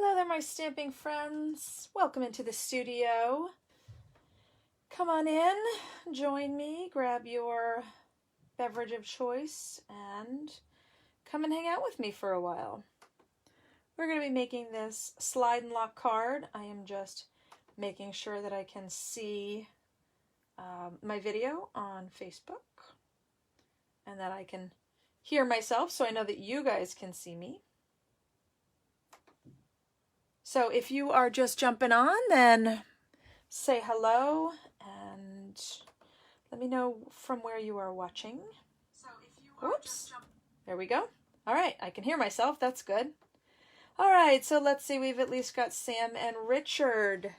Hello there, my stamping friends. Welcome into the studio. Come on in, join me, grab your beverage of choice, and come and hang out with me for a while. We're going to be making this slide and lock card. I am just making sure that I can see my video on Facebook and that I can hear myself so I know that you guys can see me. So if you are just jumping on, then say hello and let me know from where you are watching. Oops, there we go. All right, I can hear myself. That's good. All right, so let's see. We've at least got Sam and Richard.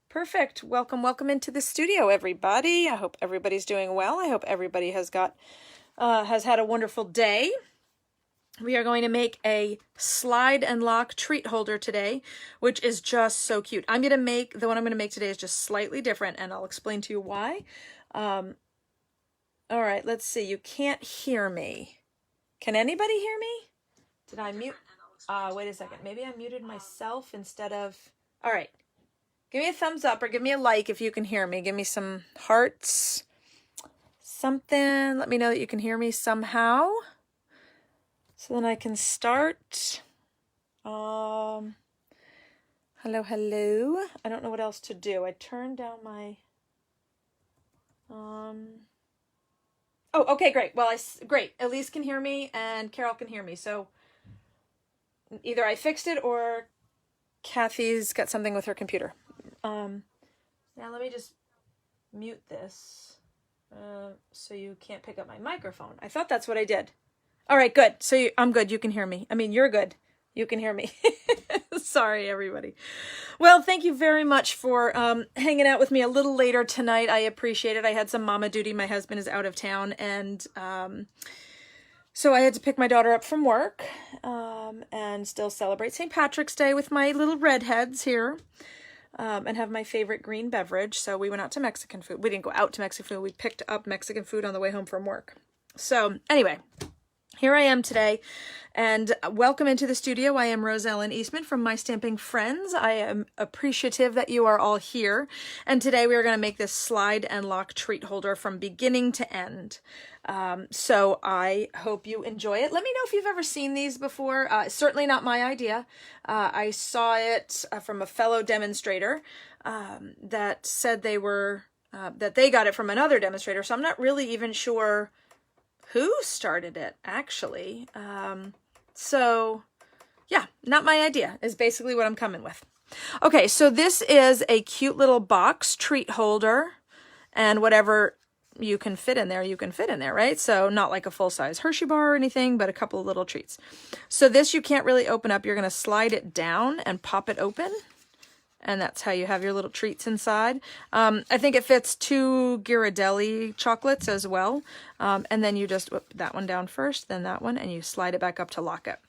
Perfect. Welcome into the studio, everybody. I hope everybody's doing well. I hope everybody has had a wonderful day. We are going to make a slide and lock treat holder today, which is just so cute. The one I'm going to make today is just slightly different, and I'll explain to you why. All right, let's see. You can't hear me. Can anybody hear me? Did I mute? Wait a second. Maybe I muted myself instead of... All right. Give me a thumbs up or give me a like if you can hear me. Give me some hearts. Something. Let me know that you can hear me somehow. So then I can start. Hello. I don't know what else to do. I turned down my... Oh, okay, great. Well, great. Elise can hear me and Carol can hear me. So either I fixed it or Kathy's got something with her computer. Now let me just mute this so you can't pick up my microphone. I thought that's what I did. All right, good. So I'm good. You can hear me. I mean, you're good. You can hear me. Sorry, everybody. Well, thank you very much for hanging out with me a little later tonight. I appreciate it. I had some mama duty. My husband is out of town, and so I had to pick my daughter up from work and still celebrate St. Patrick's Day with my little redheads here and have my favorite green beverage. So we went out to Mexican food. We didn't go out to Mexican food. We picked up Mexican food on the way home from work. So anyway... Here I am today, and welcome into the studio. I am Rose Ellen Eastman from My Stamping Friends. I am appreciative that you are all here, and today we are going to make this slide and lock treat holder from beginning to end. So I hope you enjoy it. Let me know if you've ever seen these before. Certainly not my idea. I saw it from a fellow demonstrator that said that they got it from another demonstrator, so I'm not really even sure who started it, actually. So yeah, not my idea is basically what I'm coming with. Okay, so this is a cute little box treat holder, and whatever you can fit in there, you can fit in there, right? So not like a full-size Hershey bar or anything, but a couple of little treats. So this you can't really open up. You're going to slide it down and pop it open. And that's how you have your little treats inside. I think it fits 2 Ghirardelli chocolates as well. And then you just whip that one down first, then that one, and you slide it back up to lock it.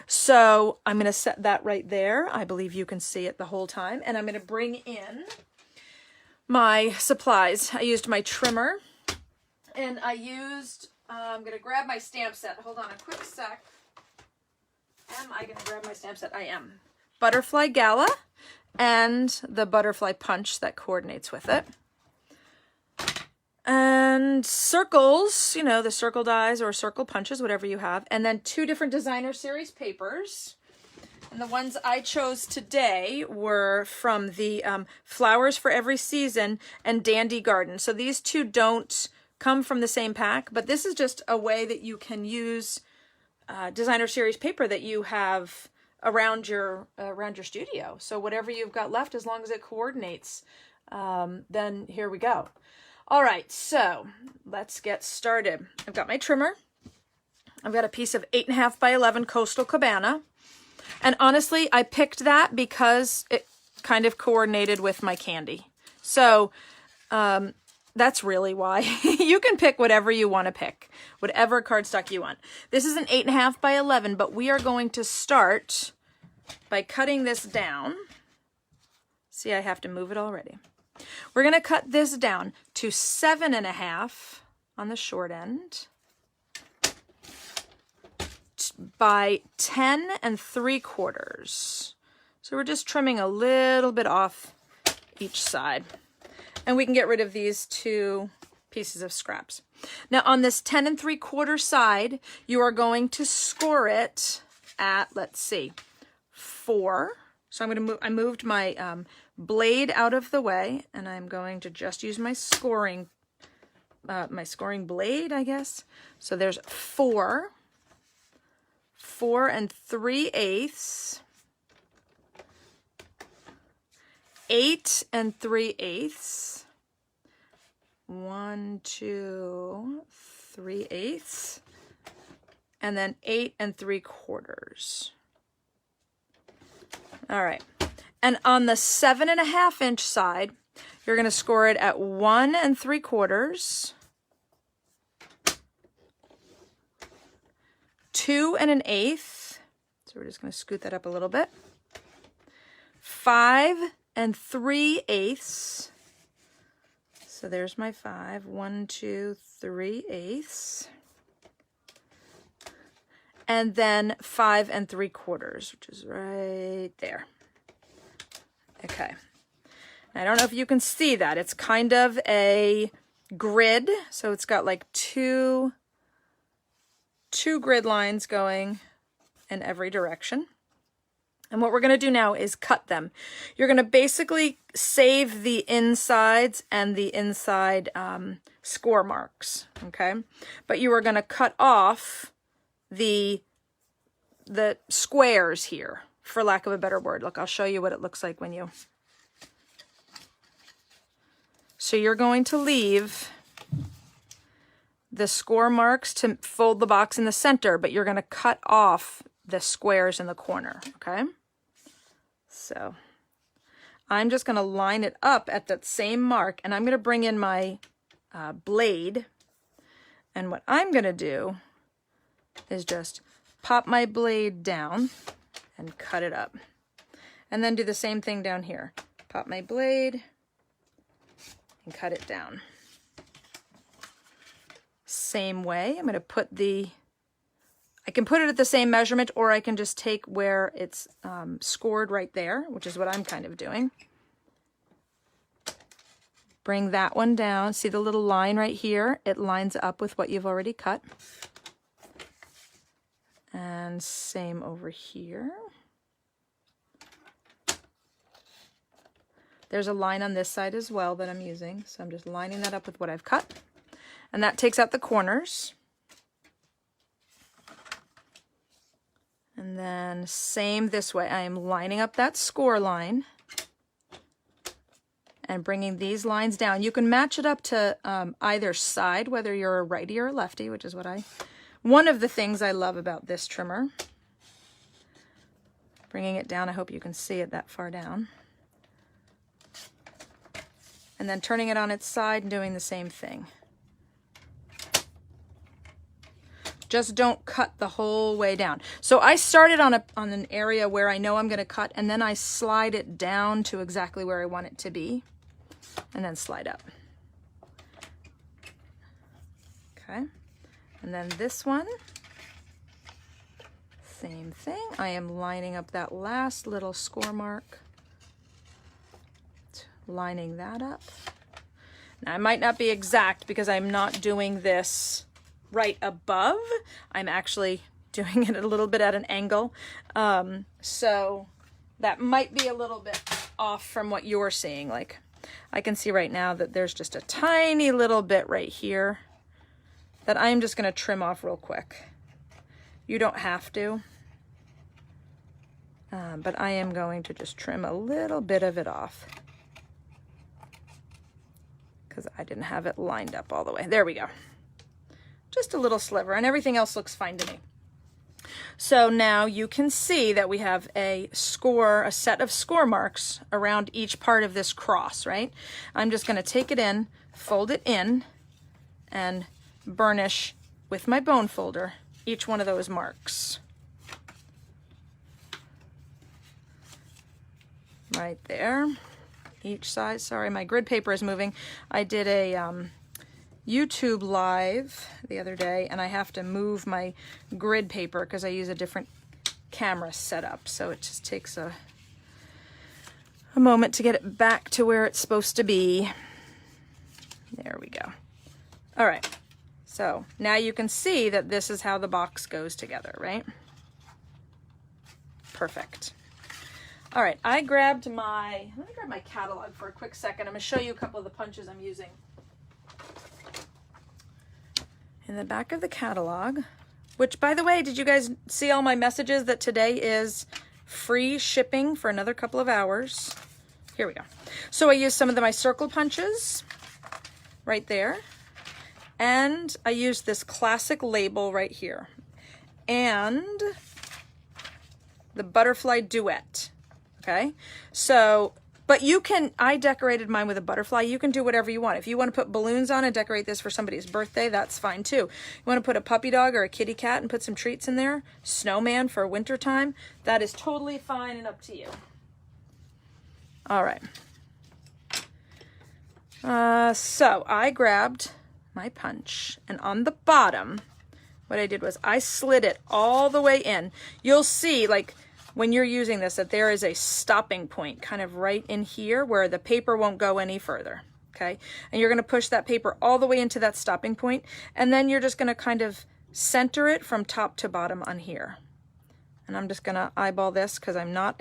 So I'm going to set that right there. I believe you can see it the whole time. And I'm going to bring in my supplies. I used my trimmer. And I'm going to grab my stamp set. Hold on a quick sec. Am I going to grab my stamp set? I am. Butterfly Gala. And the butterfly punch that coordinates with it. And circles, the circle dies or circle punches, whatever you have. And then 2 different designer series papers. And the ones I chose today were from the Flowers for Every Season and Dandy Garden. So these 2 don't come from the same pack, but this is just a way that you can use designer series paper that you have around your studio. So whatever you've got left, as long as it coordinates, then here we go. All right, so let's get started. I've got my trimmer. I've got a piece of 8.5 by 11 Coastal Cabana. And honestly, I picked that because it kind of coordinated with my candy. So that's really why. You can pick whatever you want to pick, whatever cardstock you want. This is an 8.5 by 11, but we are going to start by cutting this down. See, I have to move it already. We're going to cut this down to 7.5 on the short end by 10 3/4. So we're just trimming a little bit off each side. And we can get rid of these 2 pieces of scraps. Now on this 10 3/4 side, you are going to score it at, let's see, 4. So I'm going to move, I moved my blade out of the way, and I'm going to just use my scoring blade, I guess. So there's 4 and 3/8, 8 and 3/8, 1, 2, 3/8, and then 8 and 3/4. All right. And on the 7.5 inch side, you're going to score it at 1 3/4, 2 1/8. So we're just going to scoot that up a little bit. 5 3/8. So there's my 5. 1, 2, 3/8. And then 5 3/4, which is right there. Okay. I don't know if you can see that. It's kind of a grid. So it's got like two grid lines going in every direction. And what we're going to do now is cut them. You're going to basically save the insides and the inside score marks, okay? But you are going to cut off the squares here, for lack of a better word. Look, I'll show you what it looks like when you... So you're going to leave the score marks to fold the box in the center, but you're going to cut off the squares in the corner, okay? So I'm just going to line it up at that same mark, and I'm going to bring in my blade. And what I'm going to do is just pop my blade down and cut it up. And then do the same thing down here. Pop my blade and cut it down. Same way, I'm going to put I can put it at the same measurement, or I can just take where it's scored right there, which is what I'm kind of doing. Bring that one down. See the little line right here? It lines up with what you've already cut. And same over here. There's a line on this side as well that I'm using, so I'm just lining that up with what I've cut. And that takes out the corners. And then same this way. I am lining up that score line and bringing these lines down. You can match it up to either side, whether you're a righty or a lefty, which is one of the things I love about this trimmer. Bringing it down, I hope you can see it that far down. And then turning it on its side and doing the same thing. Just don't cut the whole way down. So I started on an area where I know I'm going to cut, and then I slide it down to exactly where I want it to be, and then slide up. Okay. And then this one, same thing. I am lining up that last little score mark, lining that up. Now I might not be exact because I'm not doing this right above. I'm actually doing it a little bit at an angle. So that might be a little bit off from what you're seeing. Like I can see right now that there's just a tiny little bit right here that I'm just going to trim off real quick. You don't have to, but I am going to just trim a little bit of it off because I didn't have it lined up all the way. There we go. Just a little sliver, and everything else looks fine to me. So now you can see that we have a set of score marks around each part of this cross, right? I'm just going to take it in, fold it in, and burnish with my bone folder each one of those marks. Right there. Each side. Sorry, my grid paper is moving. I did a YouTube live the other day, and I have to move my grid paper because I use a different camera setup, so it just takes a a moment to get it back to where it's supposed to be. There we go. All right. So now you can see that this is how the box goes together, right? Perfect. All right, let me grab my catalog for a quick second. I'm gonna show you a couple of the punches I'm using. In the back of the catalog, which, by the way, did you guys see all my messages that today is free shipping for another couple of hours? Here we go. So I used some of my circle punches right there. And I used this classic label right here. And the butterfly duet. Okay? So, but you can, I decorated mine with a butterfly. You can do whatever you want. If you want to put balloons on and decorate this for somebody's birthday, that's fine too. You want to put a puppy dog or a kitty cat and put some treats in there, snowman for winter time, that is totally fine and up to you. All right. So I grabbed my punch, and on the bottom, what I did was I slid it all the way in. You'll see, like, when you're using this, that there is a stopping point kind of right in here where the paper won't go any further, okay? And you're going to push that paper all the way into that stopping point, and then you're just going to kind of center it from top to bottom on here. And I'm just going to eyeball this because I'm not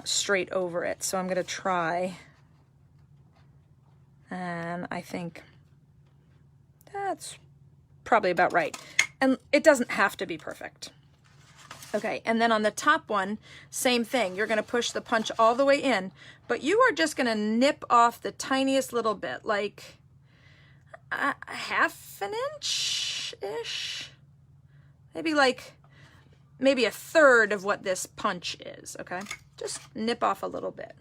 straight over it, so I'm going to try. And I think that's probably about right. And it doesn't have to be perfect. Okay, and then on the top one, same thing. You're going to push the punch all the way in, but you are just going to nip off the tiniest little bit, like a half an inch-ish. Maybe a third of what this punch is, okay? Just nip off a little bit.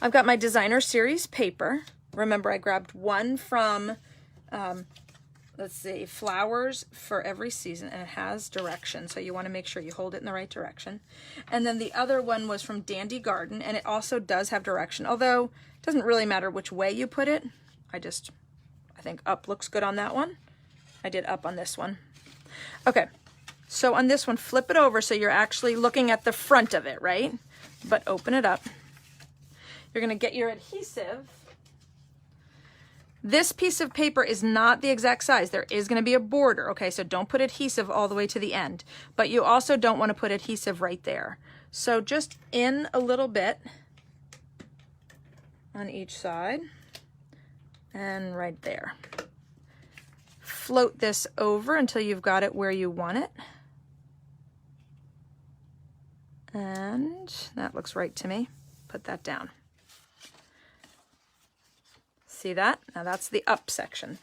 I've got my designer series paper. Remember, I grabbed one from, let's see, Flowers for Every Season, and it has direction, so you want to make sure you hold it in the right direction. And then the other one was from Dandy Garden, and it also does have direction, although it doesn't really matter which way you put it. I think up looks good on that one. I did up on this one. Okay, so on this one, flip it over so you're actually looking at the front of it, right? But open it up. You're going to get your adhesive. This piece of paper is not the exact size. There is going to be a border, okay? So don't put adhesive all the way to the end. But you also don't want to put adhesive right there. So just in a little bit on each side and right there. Float this over until you've got it where you want it. And that looks right to me. Put that down. See that? Now that's the up section.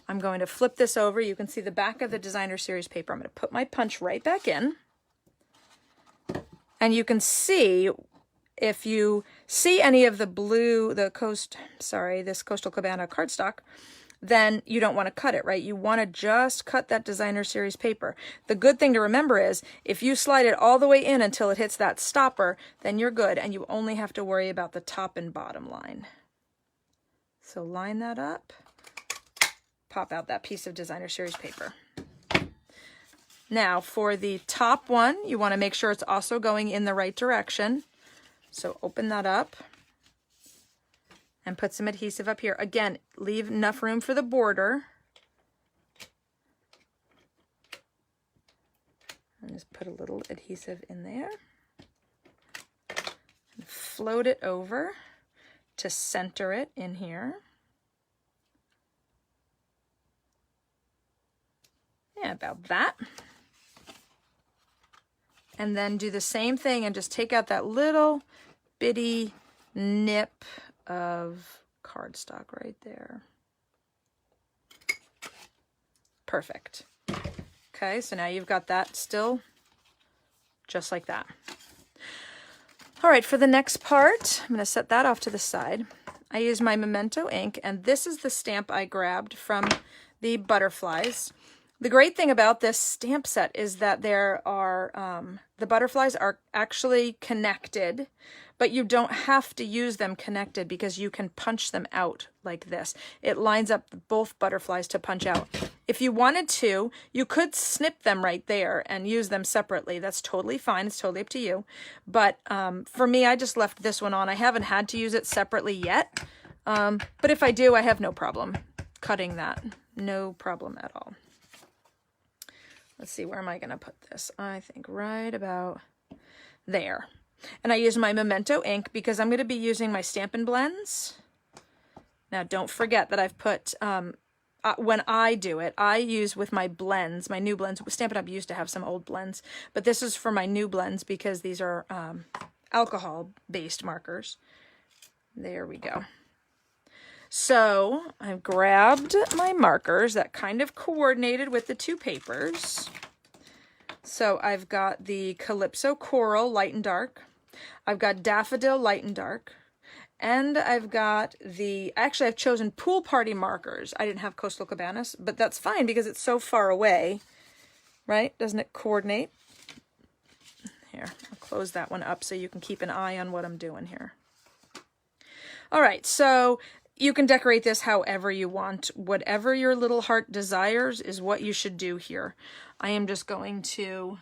I'm going to flip this over. You can see the back of the designer series paper. I'm going to put my punch right back in. And you can see, if you see any of the blue, this Coastal Cabana cardstock, then you don't want to cut it, right? You want to just cut that designer series paper. The good thing to remember is, if you slide it all the way in until it hits that stopper, then you're good, and you only have to worry about the top and bottom line. So line that up, pop out that piece of designer series paper. Now for the top one, you want to make sure it's also going in the right direction. So open that up and put some adhesive up here. Again, leave enough room for the border. And just put a little adhesive in there. And float it over to center it in here. Yeah, about that. And then do the same thing and just take out that little bitty nip of cardstock right there. Perfect. Okay, so now you've got that still just like that. All right, for the next part, I'm going to set that off to the side. I use my Memento ink, and this is the stamp I grabbed from the butterflies. The great thing about this stamp set is that there are, the butterflies are actually connected, but you don't have to use them connected because you can punch them out like this. It lines up both butterflies to punch out. If you wanted to, you could snip them right there and use them separately. That's totally fine. It's totally up to you. But for me, I just left this one on. I haven't had to use it separately yet. But if I do, I have no problem cutting that. No problem at all. Let's see, where am I going to put this? I think right about there. And I use my Memento ink because I'm going to be using my Stampin' Blends. Now, don't forget that I've put, when I do it, I use with my blends, my new blends. Stampin' Up! Used to have some old blends, but this is for my new blends because these are alcohol-based markers. There we go. So I've grabbed my markers that kind of coordinated with the two papers. So I've got the Calypso Coral Light and Dark. I've got Daffodil Light and Dark. And I've got actually I've chosen Pool Party markers. I didn't have Coastal Cabanas, but that's fine because it's so far away, right? Doesn't it coordinate? Here, I'll close that one up so you can keep an eye on what I'm doing here. All right, so you can decorate this however you want. Whatever your little heart desires is what you should do here. I am just going to,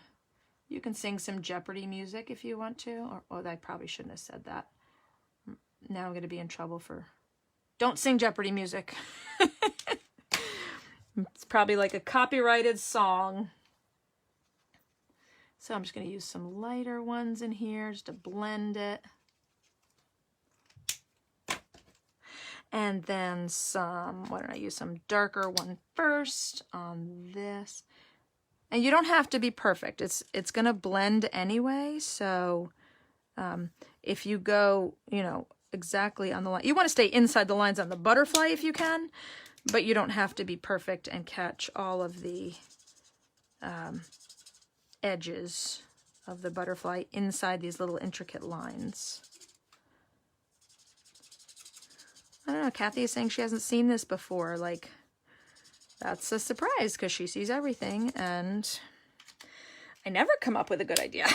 you can sing some Jeopardy music if you want to. Or, oh, I probably shouldn't have said that. Now I'm going to be in trouble for, don't sing Jeopardy music. It's probably like a copyrighted song. So I'm just going to use some lighter ones in here just to blend it. And then some, why don't I use some darker one first on this. And you don't have to be perfect. It's going to blend anyway. So if you go, you know, exactly on the line, you want to stay inside the lines on the butterfly if you can, but you don't have to be perfect and catch all of the edges of the butterfly inside these little intricate lines. I don't know, Kathy is saying she hasn't seen this before. Like, that's a surprise because she sees everything and I never come up with a good idea.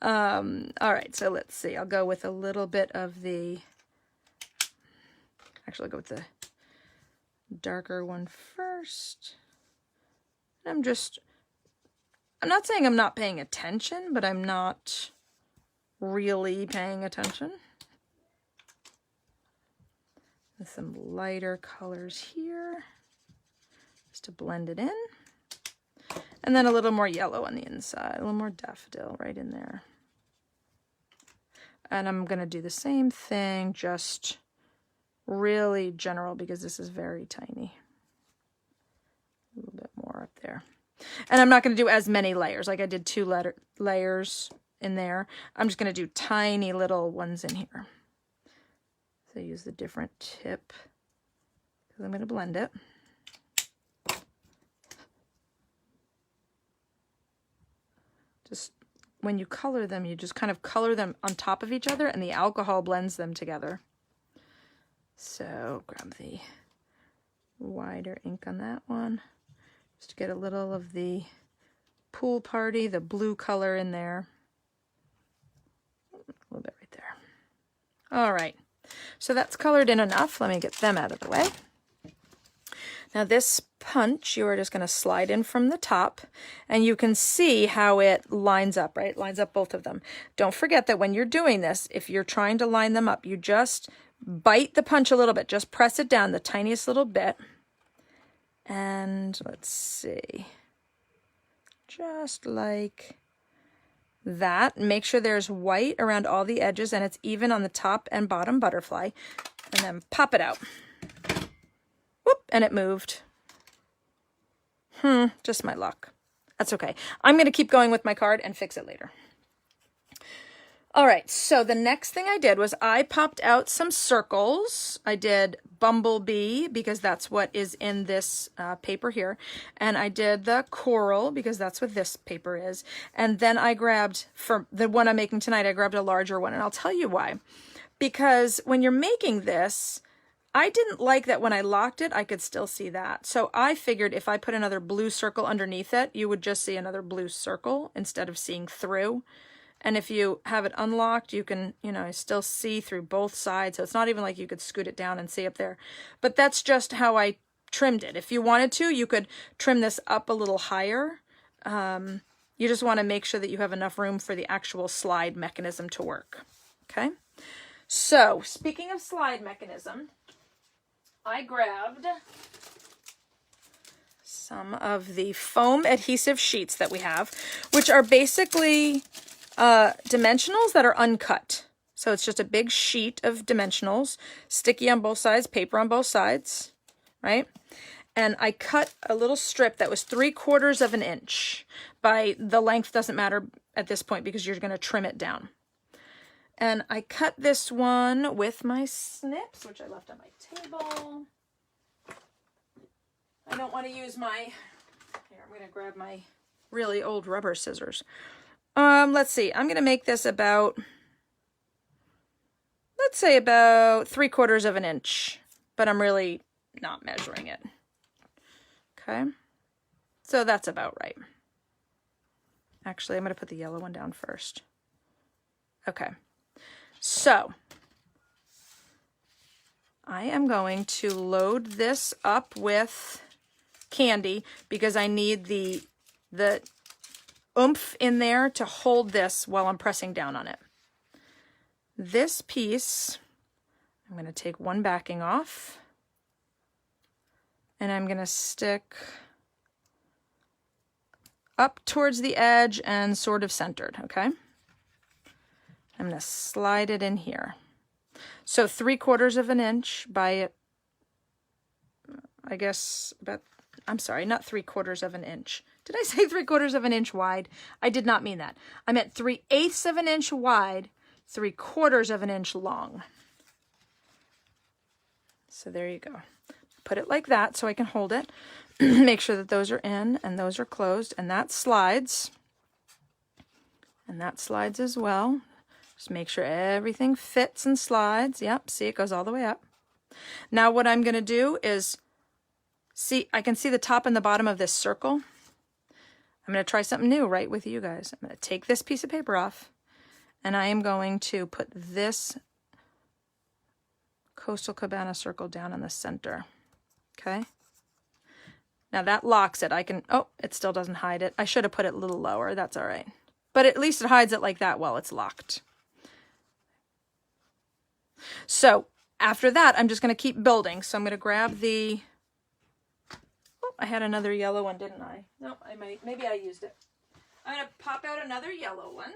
All right, so let's see. I'll go with a little bit of the, actually I'll go with the darker one first. I'm not saying I'm not paying attention, but I'm not really paying attention. With some lighter colors here, just to blend it in. And then a little more yellow on the inside, a little more daffodil right in there. And I'm going to do the same thing, just really general because this is very tiny. A little bit more up there. And I'm not going to do as many layers, like I did 2 layers in there. I'm just going to do tiny little ones in here. So use the different tip because I'm going to blend it. Just when you color them, you just kind of color them on top of each other and the alcohol blends them together. So grab the wider ink on that one just to get a little of the Pool Party, the blue color in there. A little bit right there. All right. So that's colored in enough. Let me get them out of the way. Now this punch, you are just going to slide in from the top and you can see how it lines up, right? It lines up both of them. Don't forget that when you're doing this, if you're trying to line them up, you just bite the punch a little bit. Just press it down the tiniest little bit. And let's see, just like that. Make sure there's white around all the edges and it's even on the top and bottom butterfly, and then pop it out. Whoop, and it moved. Just my luck. That's okay. I'm going to keep going with my card and fix it later. All right, so the next thing I did was I popped out some circles. I did Bumblebee because that's what is in this paper here. And I did the coral because that's what this paper is. And then I grabbed, for the one I'm making tonight, I grabbed a larger one. And I'll tell you why. Because when you're making this, I didn't like that when I locked it, I could still see that. So I figured if I put another blue circle underneath it, you would just see another blue circle instead of seeing through. And if you have it unlocked, you can, you know, still see through both sides. So it's not even like you could scoot it down and see up there. But that's just how I trimmed it. If you wanted to, you could trim this up a little higher. You just want to make sure that you have enough room for the actual slide mechanism to work. Okay? So, speaking of slide mechanism, I grabbed some of the foam adhesive sheets that we have, which are basically dimensionals that are uncut. So it's just a big sheet of dimensionals, sticky on both sides, paper on both sides, right? And I cut a little strip that was 3/4 of an inch. By the length doesn't matter at this point because you're going to trim it down. And I cut this one with my snips, which I left on my table. I don't want to use my, here, I'm going to grab my really old rubber scissors. Let's see, I'm going to make this about, let's say about 3/4 of an inch, but I'm really not measuring it. Okay, so that's about right. Actually, I'm going to put the yellow one down first. Okay, so I am going to load this up with candy because I need the oomph in there to hold this while I'm pressing down on it. This piece, I'm going to take one backing off and I'm going to stick up towards the edge and sort of centered, okay? I'm going to slide it in here. So 3/4 of an inch by, I guess, about, I'm sorry, not 3/4 of an inch. Did I say 3/4 of an inch wide? I did not mean that. I meant 3/8 of an inch wide, 3/4 of an inch long. So there you go. Put it like that so I can hold it. Make sure that those are in and those are closed, and that slides. And that slides as well. Just make sure everything fits and slides. Yep, see, it goes all the way up. Now what I'm going to do is, see, I can see the top and the bottom of this circle. I'm going to try something new right with you guys. I'm going to take this piece of paper off, and I am going to put this Coastal Cabana circle down in the center. Okay? Now that locks it. I can, oh, it still doesn't hide it. I should have put it a little lower. That's all right. But at least it hides it like that while it's locked. So after that, I'm just going to keep building. So I'm going to grab the, oh, I had another yellow one, didn't I? No, I might, maybe I used it. I'm going to pop out another yellow one.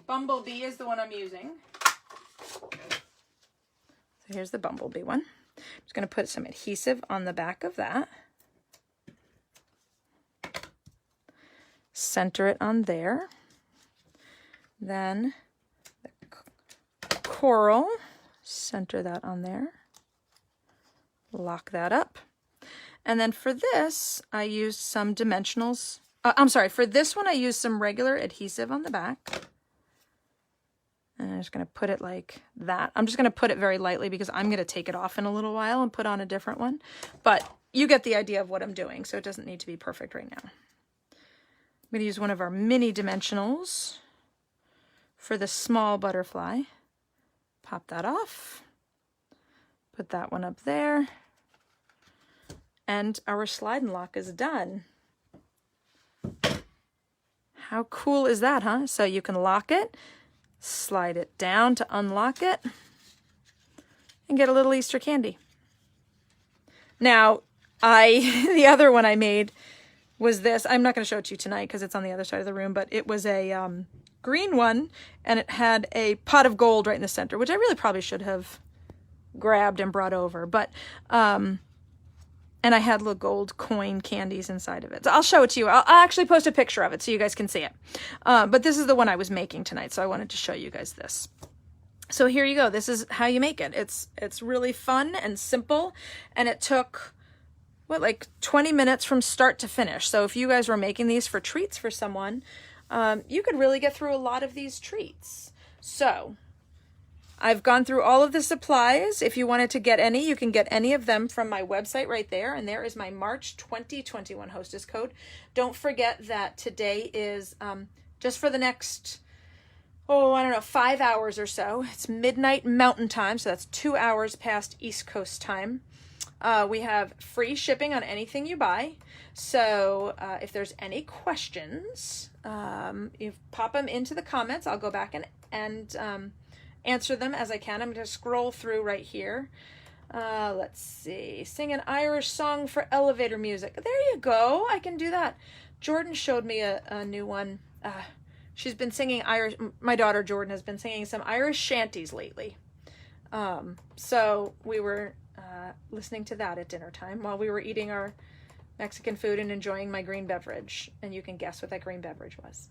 Bumblebee is the one I'm using. So here's the Bumblebee one. I'm just going to put some adhesive on the back of that. Center it on there. Then the coral, center that on there. Lock that up. And then for this, I used some dimensionals. I'm sorry, for this one I used some regular adhesive on the back. And I'm just going to put it like that. I'm just going to put it very lightly because I'm going to take it off in a little while and put on a different one. But you get the idea of what I'm doing, so it doesn't need to be perfect right now. I'm going to use one of our mini dimensionals for the small butterfly. Pop that off. Put that one up there. And our slide and lock is done. How cool is that, huh? So you can lock it, slide it down to unlock it, and get a little Easter candy. Now, the other one I made was this. I'm not going to show it to you tonight because it's on the other side of the room, but it was a green one, and it had a pot of gold right in the center, which I really probably should have grabbed and brought over. But, and I had little gold coin candies inside of it. So I'll show it to you. I'll actually post a picture of it so you guys can see it. But this is the one I was making tonight, so I wanted to show you guys this. So here you go. This is how you make it. It's really fun and simple, and it took, what, like 20 minutes from start to finish. So if you guys were making these for treats for someone, you could really get through a lot of these treats. So I've gone through all of the supplies. If you wanted to get any, you can get any of them from my website right there. And there is my March 2021 hostess code. Don't forget that today is just for the next, 5 hours or so. It's midnight Mountain Time, so that's 2 hours past East Coast time. We have free shipping on anything you buy. So if there's any questions, you pop them into the comments. I'll go back and answer them as I can. I'm going to scroll through right here. Let's see. Sing an Irish song for elevator music. There you go. I can do that. Jordan showed me a new one. She's been singing Irish. My daughter Jordan has been singing some Irish shanties lately. So we were listening to that at dinner time while we were eating our Mexican food and enjoying my green beverage. And you can guess what that green beverage was.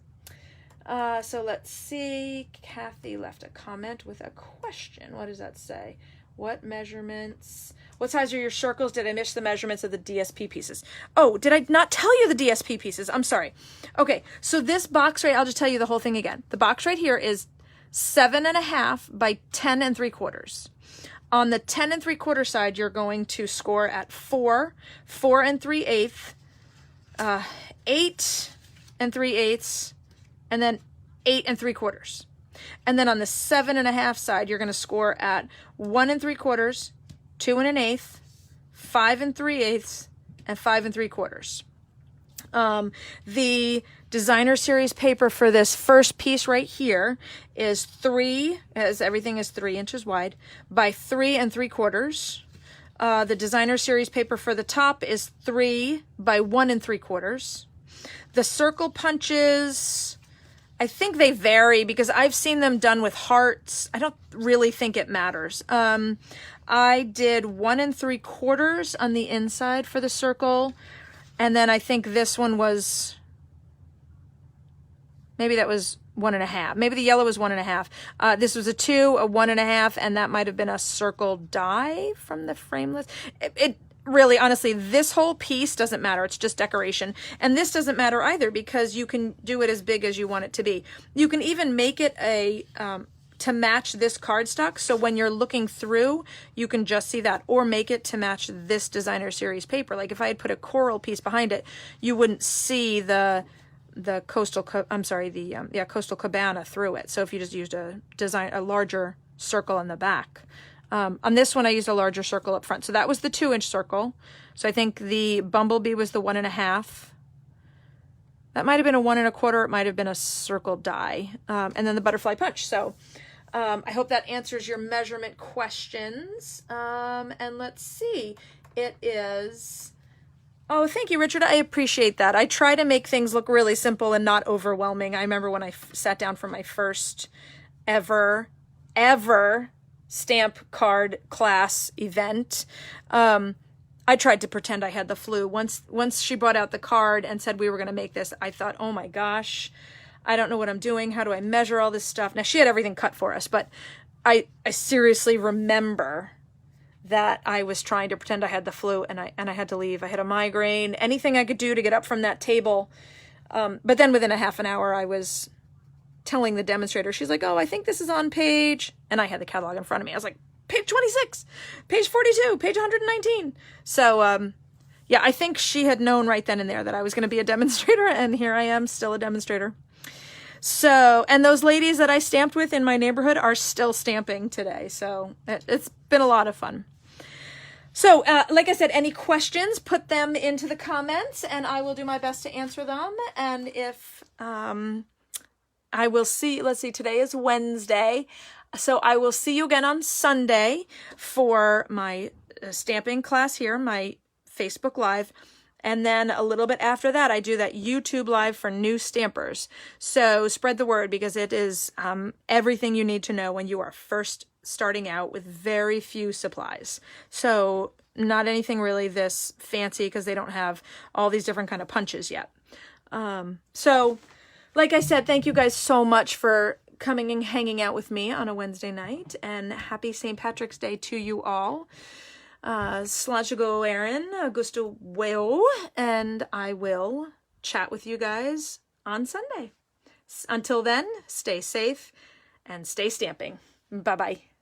So let's see. Kathy left a comment with a question. What does that say? What measurements? What size are your circles? Did I miss the measurements of the DSP pieces? Oh, did I not tell you the DSP pieces? I'm sorry. Okay, so this box right, I'll just tell you the whole thing again. The box right here is 7.5 by 10 3/4. On the 10 3/4 side, you're going to score at 4, 4 3/8, 8 3/8, and then 8 3/4. And then on the 7.5 side, you're going to score at 1 3/4, 2 1/8, 5 3/8, and 5 3/4. The designer series paper for this first piece right here is 3, as everything is 3 inches wide, by 3 3/4. The designer series paper for the top is 3 by 1 3/4. The circle punches, I think they vary because I've seen them done with hearts. I don't really think it matters. I did 1 3/4 on the inside for the circle. And then I think this one was, maybe that was 1.5. Maybe the yellow was 1.5. This was a 2, a 1.5, and that might have been a circle die from the frameless. It really, honestly, this whole piece doesn't matter. It's just decoration. And this doesn't matter either because you can do it as big as you want it to be. You can even make it to match this cardstock. So when you're looking through, you can just see that, or make it to match this designer series paper. Like if I had put a coral piece behind it, you wouldn't see the Coastal Cabana through it. So if you just used a larger circle in the back. On this one, I used a larger circle up front. So that was the 2-inch circle. So I think the bumblebee was the 1.5. That might have been a 1 1/4. It might have been a circle die. And then the butterfly punch. So I hope that answers your measurement questions. And let's see. It is... Oh, thank you, Richard. I appreciate that. I try to make things look really simple and not overwhelming. I remember when I sat down for my first ever stamp card class event. I tried to pretend I had the flu. Once she brought out the card and said we were going to make this, I thought, oh my gosh, I don't know what I'm doing. How do I measure all this stuff? Now, she had everything cut for us, but I seriously remember that I was trying to pretend I had the flu and I had to leave. I had a migraine, anything I could do to get up from that table. But then within a half an hour, I was telling the demonstrator, she's like, oh, I think this is on page, and I had the catalog in front of me. I was like, page 26, page 42, page 119. So, yeah, I think she had known right then and there that I was going to be a demonstrator, and here I am, still a demonstrator. So, and those ladies that I stamped with in my neighborhood are still stamping today. So it's been a lot of fun. So, like I said, any questions, put them into the comments and I will do my best to answer them. And if, I will see, let's see, today is Wednesday. So I will see you again on Sunday for my stamping class here, my Facebook Live. And then a little bit after that, I do that YouTube Live for new stampers. So spread the word because it is everything you need to know when you are first starting out with very few supplies. So not anything really this fancy because they don't have all these different kind of punches yet. So like I said, thank you guys so much for coming and hanging out with me on a Wednesday night. And happy St. Patrick's Day to you all. Sláinte Erin, Augusto Weo, and I will chat with you guys on Sunday. Until then, stay safe and stay stamping. Bye-bye.